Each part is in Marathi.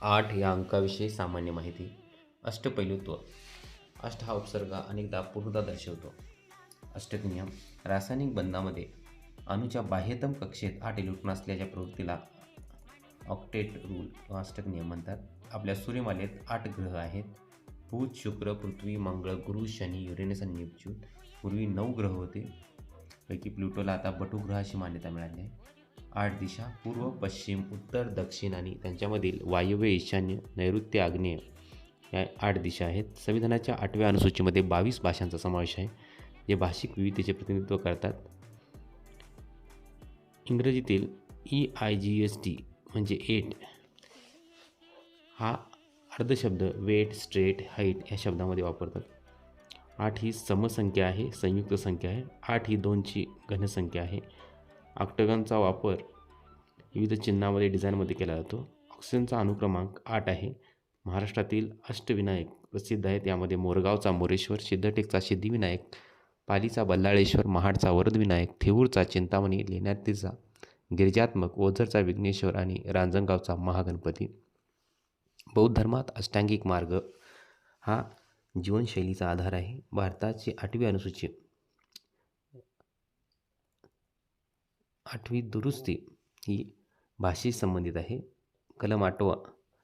8 या अंकाविषयी सामान्य माहिती. अष्टपैलुत्व. अष्ट हा उपसर्ग अनेकदा पूर्णता दर्शवतो. अष्टक नियम. रासायनिक बंधामध्ये अणूच्या बाह्यतम कक्षेत 8 इलेक्ट्रॉन असल्याच्या प्रवृत्तीला ऑक्टेट रूल किंवा अष्टक नियम म्हणतात. आपल्या सूर्यमालेत 8 ग्रह आहेत. बुध, शुक्र, पृथ्वी, मंगळ, गुरु, शनी, युरेनस आणि नेपच्यून. पूर्वी 9 ग्रह होते, पैकी प्लुटोला आता बटुग्रह अशी मान्यता मिळाली आहे. 8 दिशा पूर्व, पश्चिम, उत्तर, दक्षिण आणि त्यांच्यामधील वायव्य, ईशान्य, नैऋत्य, आग्नेय या 8 दिशा आहेत. संविधानाच्या 8व्या अनुसूचीमध्ये 22 भाषांचा समावेश आहे, जे भाषिक विविधतेचे प्रतिनिधित्व करतात. इंग्रजीतील EIGST म्हणजे 8 हा अर्धशब्द वेट, स्ट्रेट, हाईट या शब्दामध्ये वापरतात. 8 ही समसंख्या आहे, संयुक्त संख्या आहे. 8 ही 2ची घनसंख्या आहे. ऑक्टॅगॉनचा वापर विविध चिन्हामध्ये डिझाईनमध्ये केला जातो. ऑक्सिजनचा अनुक्रमांक 8 आहे. महाराष्ट्रातील अष्टविनायक प्रसिद्ध आहेत. यामध्ये मोरगावचा मोरेश्वर, सिद्धटेकचा सिद्धिविनायक, पालीचा बल्लाळेश्वर, महाडचा वरदविनायक, थेऊरचा चिंतामणी, लेण्याद्रीचा गिरिजात्मक, ओझरचा विघ्नेश्वर आणि रांजणगावचा महागणपती. बौद्ध धर्मात अष्टांगिक मार्ग हा जीवनशैलीचा आधार आहे. भारताची 8वी अनुसूची 8वी दुरुस्ती ही भाषेशी संबंधित आहे. कलम 8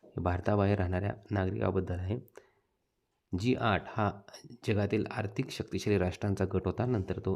हे भारताबाहेर राहणाऱ्या नागरिकाबद्दल आहे. G8 हा जगातील आर्थिक शक्तिशाली राष्ट्रांचा गट होता. नंतर तो